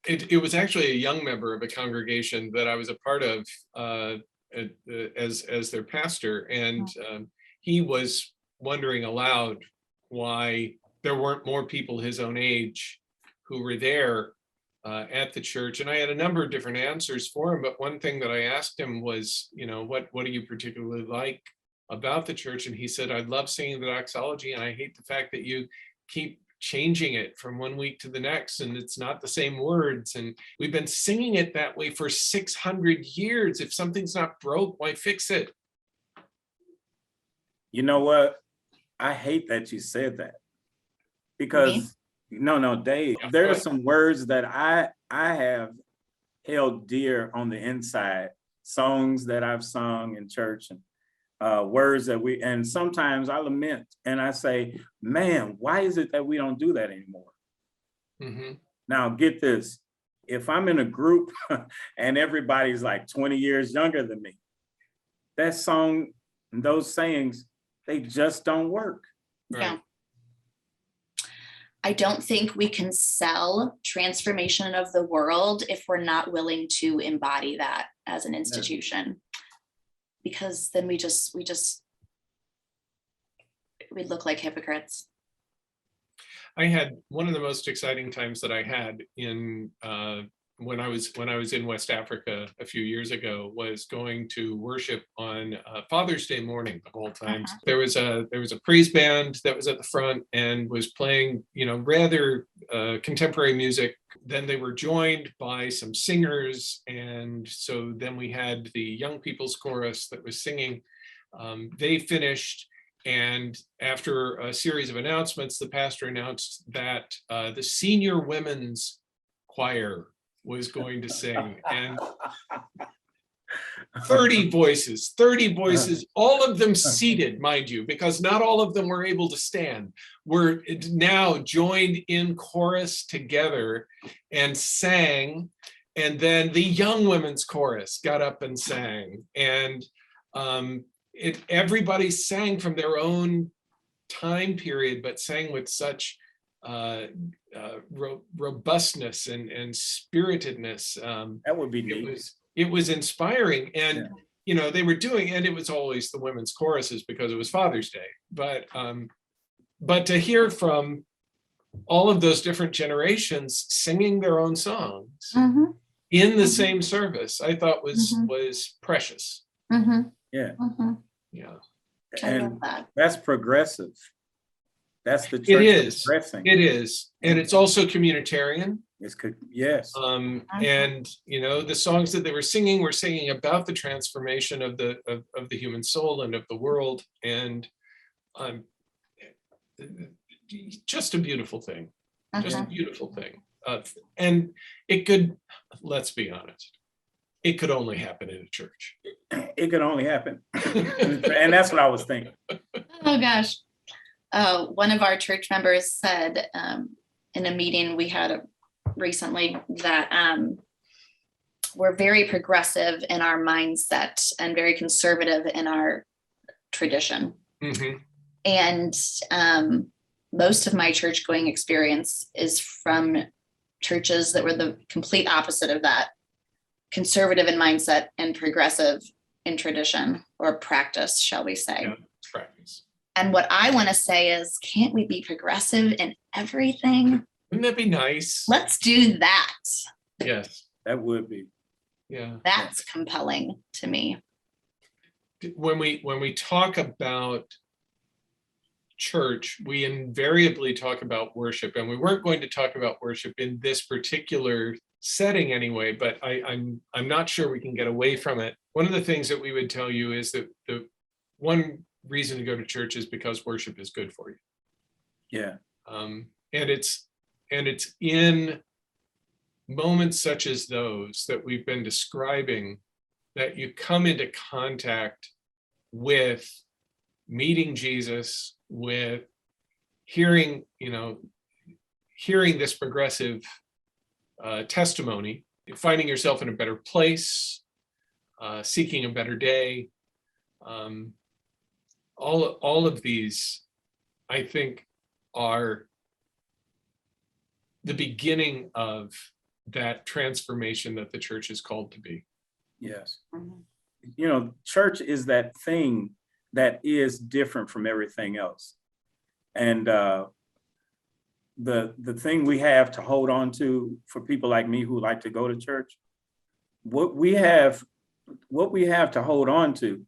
It was actually a young member of a congregation that I was a part of as their pastor. And he was wondering aloud why there weren't more people his own age who were there at the church. And I had a number of different answers for him, but one thing that I asked him was, what do you particularly like about the church? And he said, I love singing the doxology, and I hate the fact that you keep changing it from one week to the next, and it's not the same words, and we've been singing it that way for 600 years. If something's not broke, why fix it? You know what? I hate that you said that, because no, Dave, there are some words that I have held dear on the inside, songs that I've sung in church, and words that and sometimes I lament and I say, man, why is it that we don't do that anymore? Now get this, if I'm in a group and everybody's like 20 years younger than me, that song and those sayings, they just don't work. Yeah. I don't think we can sell transformation of the world if we're not willing to embody that as an institution, because then we look like hypocrites. I had one of the most exciting times that I had in when I was in West Africa a few years ago was going to worship on Father's Day morning the whole time. There was a praise band that was at the front and was playing, rather contemporary music. Then they were joined by some singers, and so then we had the young people's chorus that was singing. They finished, and after a series of announcements, the pastor announced that the senior women's choir was going to sing, and 30 voices, all of them seated, mind you, because not all of them were able to stand, were now joined in chorus together and sang. then the young women's chorus got up and sang, and everybody sang from their own time period, but sang with such robustness and spiritedness. That would be neat. It was inspiring, and Yeah. you know, they were doing, and it was always the women's choruses because it was Father's Day, but to hear from all of those different generations singing their own songs Mhm. in the Mhm. same service, I thought was precious. Mhm. Yeah. Mhm. Yeah, I love And that. that's progressive. That's the it church is. progressing. It is, and it's also communitarian. Yes. And you know, the songs that they were singing about the transformation of the human soul and of the world, and um, just a beautiful thing, just a Mhm. beautiful thing. And it could, let's be honest, it could only happen in a church. It could only happen. And that's what I was thinking. Oh gosh. One of our church members said in a meeting we had recently that we're very progressive in our mindset and very conservative in our tradition. Mhm. And most of my church going experience is from churches that were the complete opposite of that, conservative in mindset and progressive in tradition or practice, shall we say. Yeah, practice. And what I want to say is, can't we be progressive in everything? Wouldn't that be nice? Let's do that. Yes. That would be. Yeah. That's compelling to me. When we talk about church, we invariably talk about worship, and we weren't going to talk about worship in this particular setting anyway, but I'm not sure we can get away from it. One of the things that we would tell you is that the one reason to go to church is because worship is good for you. Yeah. And it's in moments such as those that we've been describing that you come into contact with meeting Jesus, with hearing this progressive testimony, finding yourself in a better place, seeking a better day. All of these, I think, are the beginning of that transformation that the church is called to be. Yes. Mhm. You know, church is that thing that is different from everything else. And the thing we have to hold on to for people like me who like to go to church, what we have to hold on to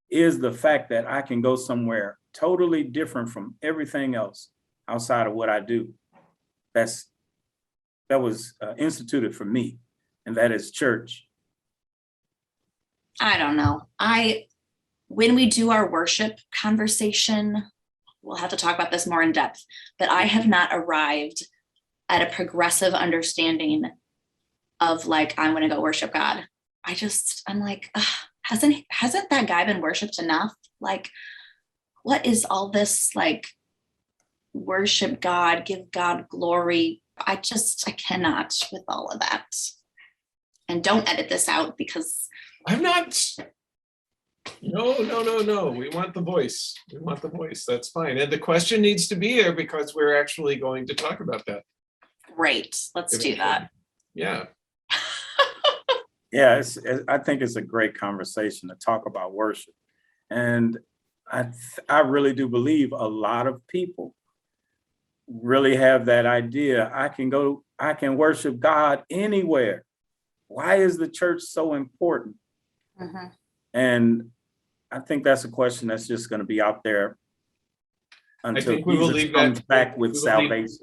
is the fact that I can go somewhere totally different from everything else outside of what I do. That was instituted for me, and that is church. I don't know. When we do our worship conversation, we'll have to talk about this more in depth, but I have not arrived at a progressive understanding of like, I'm going to go worship God. I'm like, hasn't that guy been worshiped enough? Like, what is all this like worship God, give God glory? I cannot with all of that. And don't edit this out because I'm not. No. We want the voice. We want the voice. That's fine. And the question needs to be there because we're actually going to talk about that. great. Let's do that. Yeah. Yeah, I think it's a great conversation to talk about worship. And I really do believe a lot of people really have that idea. I can worship God anywhere. Why is the church so important? Mm-hmm. And I think that's a question that's just going to be out there until Jesus comes back with salvation.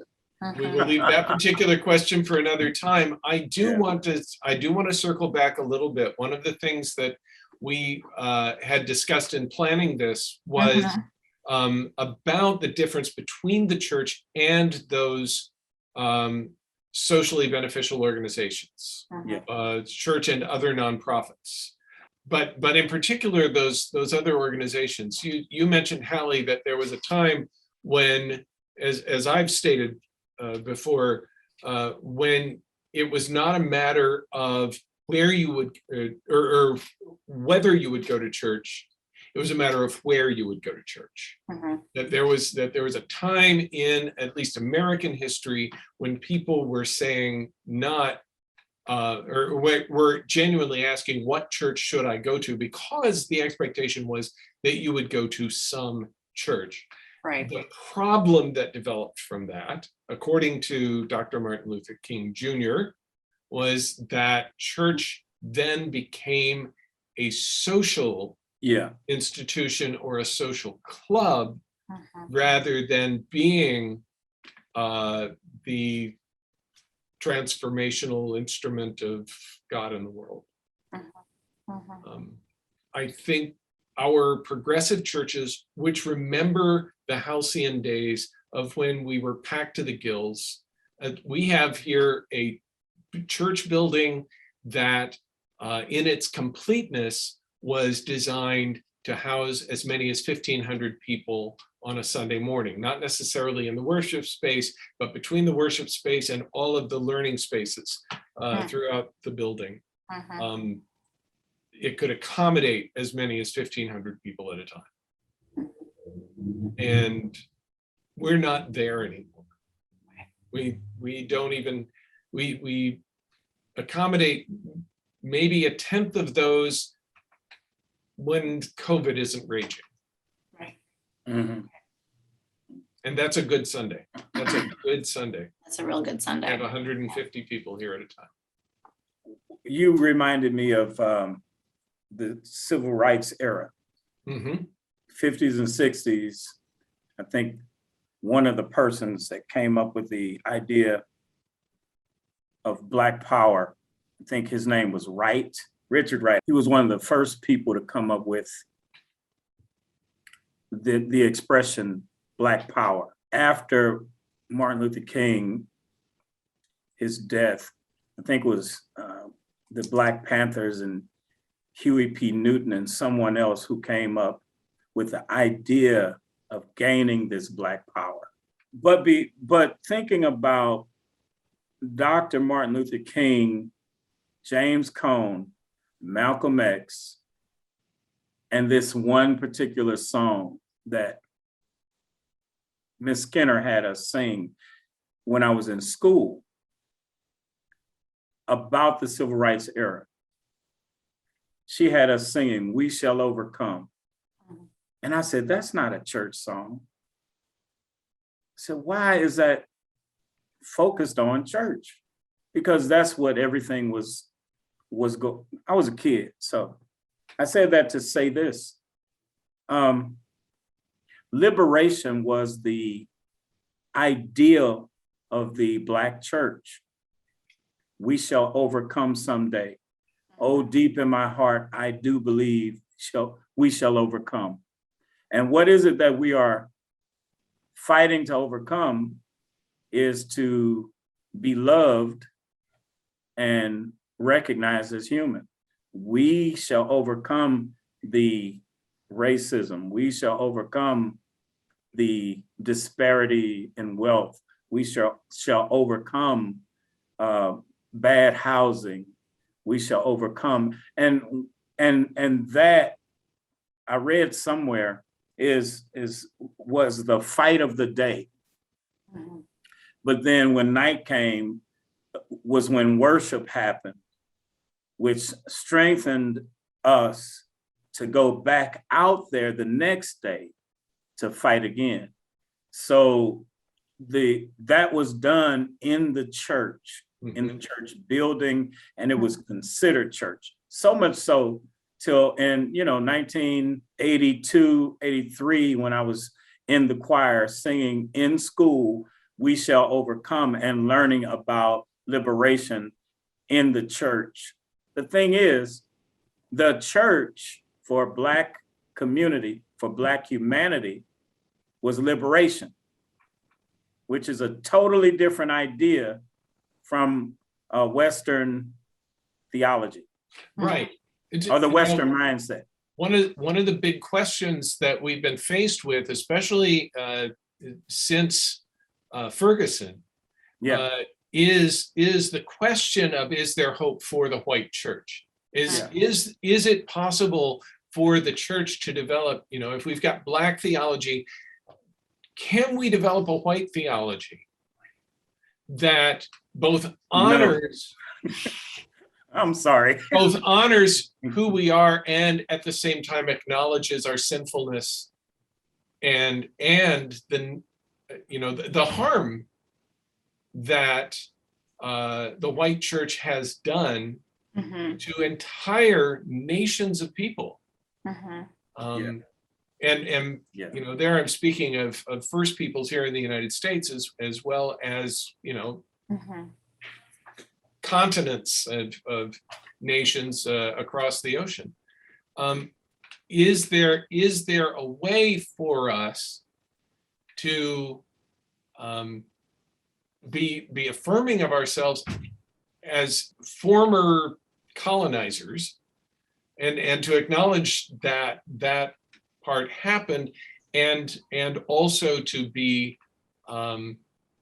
We will leave that particular question for another time. I do Yeah. want to circle back a little bit. One of the things that we had discussed in planning this was about the difference between the church and those socially beneficial organizations, church and other nonprofits. But in particular, those other organizations. You mentioned, Halley, that there was a time when, as I've stated before, when it was not a matter of where you would or whether you would go to church. It was a matter of where you would go to church. That there was a time in at least American history when people were saying not or were genuinely asking, what church should I go to? Because the expectation was that you would go to some church. Right. The problem that developed from that, according to Dr. Martin Luther King Jr., was that church then became a social institution or a social club rather than being the transformational instrument of God in the world. I think our progressive churches, which remember the halcyon days of when we were packed to the gills, we have here a church building that in its completeness was designed to house as many as 1,500 people on a Sunday morning, not necessarily in the worship space, but between the worship space and all of the learning spaces throughout the building. It could accommodate as many as 1,500 people at a time. And we're not there anymore. We don't even, we accommodate maybe a tenth of those when COVID isn't raging. And that's a good Sunday. That's a good Sunday. That's a real good Sunday. I have 150 people here at a time. You reminded me of the civil rights era, 50s and 60s. I think one of the persons that came up with the idea of Black Power, I think his name was Wright, Richard Wright. He was one of the first people to come up with the expression Black Power. After Martin Luther King, his death, I think it was the Black Panthers and Huey P. Newton and someone else who came up with the idea of gaining this Black Power. But thinking about Dr. Martin Luther King, James Cone, Malcolm X, and this one particular song that Miss Skinner had us sing when I was in school about the civil rights era. She had us singing, "We Shall Overcome." And I said, that's not a church song. I said, why is that focused on church? Because that's what everything was I was a kid. So I said that to say this. Liberation was the ideal of the Black church. We shall overcome someday. Oh, deep in my heart, I do believe we shall overcome. And what is it that we are fighting to overcome is to be loved and recognized as human. We shall overcome the racism. We shall overcome the disparity in wealth. We shall overcome bad housing. We shall overcome. And that I read somewhere was the fight of the day. But then when night came was when worship happened, which strengthened us to go back out there the next day to fight again. So that was done in the church, in the church building, and it was considered church. So much so till in 1982, 83, when I was in the choir singing in school, "We Shall Overcome," and learning about liberation in the church. The thing is, the church for Black community, for Black humanity, was liberation, which is a totally different idea from Western theology. Right. Or the Western mindset. One of the big questions that we've been faced with, especially since Ferguson, is the question of, is there hope for the white church? Is it possible for the church to develop, if we've got Black theology, can we develop a white theology that both honors I'm sorry. both honors who we are and at the same time acknowledges our sinfulness and the harm that the white church has done to entire nations of people. And there I'm speaking of First Peoples here in the United States as well as continents of nations across the ocean. Is there a way for us to be affirming of ourselves as former colonizers and to acknowledge that part happened and also to be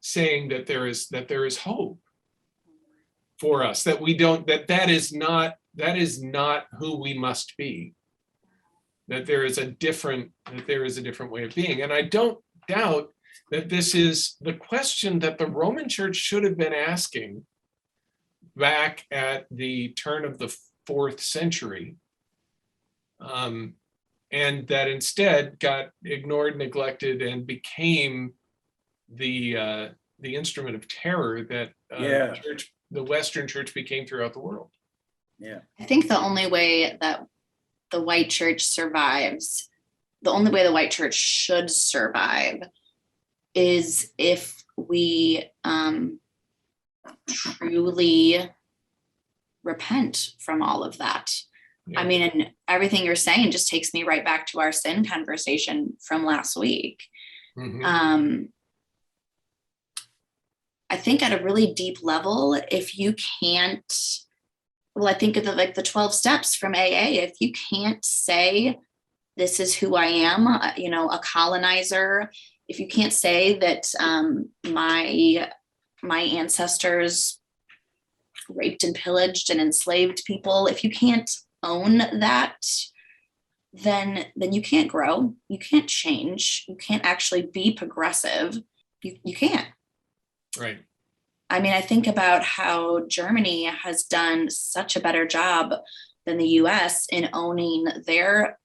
saying that there is hope for us, that we don't, that is not who we must be, that there is a different way of being. And I don't doubt that this is the question that the Roman Church should have been asking back at the turn of the 4th century, and that instead got ignored, neglected, and became the instrument of terror that the Western Church became throughout the world. Yeah, I think the only way that the white church survives, the only way the white church should survive, is if we truly repent from all of that. Yeah. I mean, and everything you're saying just takes me right back to our sin conversation from last week. I think at a really deep level, if you can't, I think of the 12 steps from AA. If you can't say, this is who I am, a colonizer, if you can't say that my ancestors raped and pillaged and enslaved people, if you can't own that, then you can't grow, you can't change, you can't actually be progressive. You can't. Right. I mean, I think about how Germany has done such a better job than the US in owning their,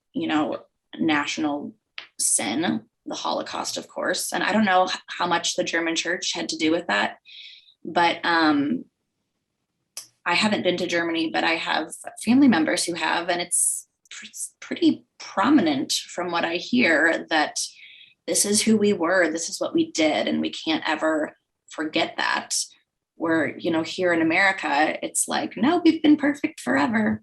national sin, the Holocaust, of course. And I don't know how much the German church had to do with that, but I haven't been to Germany, but I have family members who have, and it's pretty prominent from what I hear that this is who we were, this is what we did, and we can't ever forget that. Where, here in America, it's like, no, we've been perfect forever.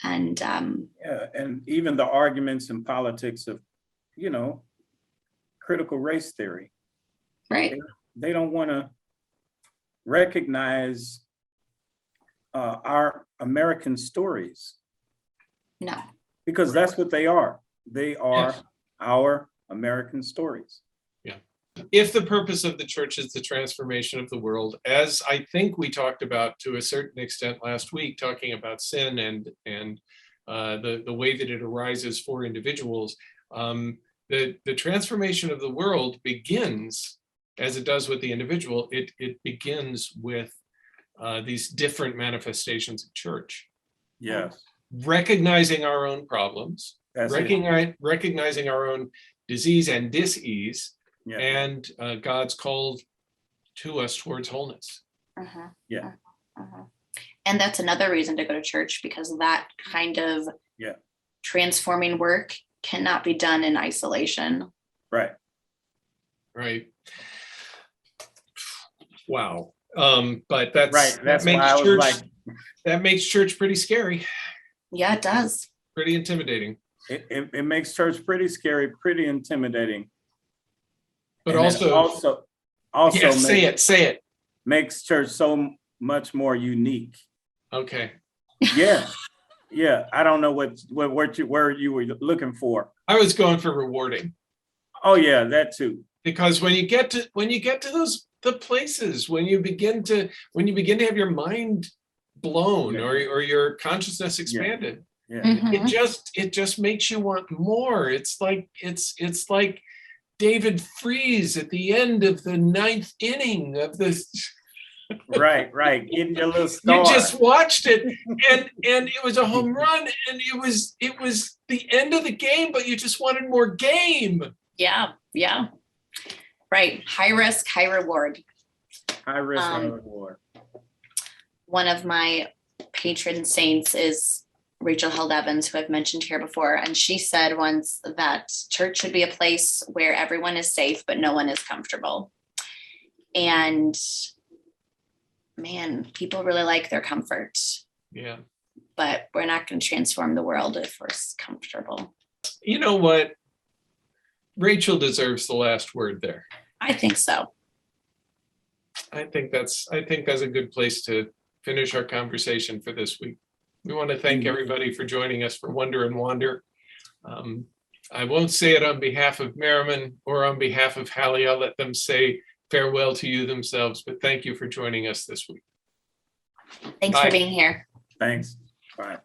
And and even the arguments in politics of, critical race theory. Right. They don't want to recognize our American stories. No. Because that's what they are. They are our American stories. If the purpose of the church is the transformation of the world, as I think we talked about to a certain extent last week, talking about sin and the way that it arises for individuals, the transformation of the world begins, as it does with the individual, it begins with these different manifestations of church. Yes. Recognizing our own problems, That's recognizing our own disease and dis-ease, yeah. And God's called to us towards wholeness. And that's another reason to go to church, because that kind of transforming work cannot be done in isolation. Right. Wow. But that's right. That's that makes church pretty scary. Yeah, it does. Pretty intimidating. It makes church pretty scary, pretty intimidating. But and also say it. Makes church so much more unique. Okay. Yeah. I don't know what you were looking for. I was going for rewarding. Oh yeah, that too. Because when you get to the places when you begin to have your mind blown or your consciousness expanded. Yeah. It just makes you want more. It's like David Freese at the end of the 9th inning of the. Right. Getting your little star. You just watched it, and it was a home run, and it was the end of the game, but you just wanted more game. Yeah. Right. High risk, high reward. High risk, high reward. One of my patron saints is Rachel Held Evans, who I've mentioned here before. And she said once that church should be a place where everyone is safe, but no one is comfortable. And man, people really like their comfort. Yeah. But we're not going to transform the world if we're comfortable. You know what? Rachel deserves the last word there. I think so. I think that's a good place to finish our conversation for this week. We want to thank everybody for joining us for Wonder and Wander. I won't say it on behalf of Merrimon or on behalf of Halley. I'll let them say farewell to you themselves, but thank you for joining us this week. Thanks Bye. for being here. Thanks. Bye.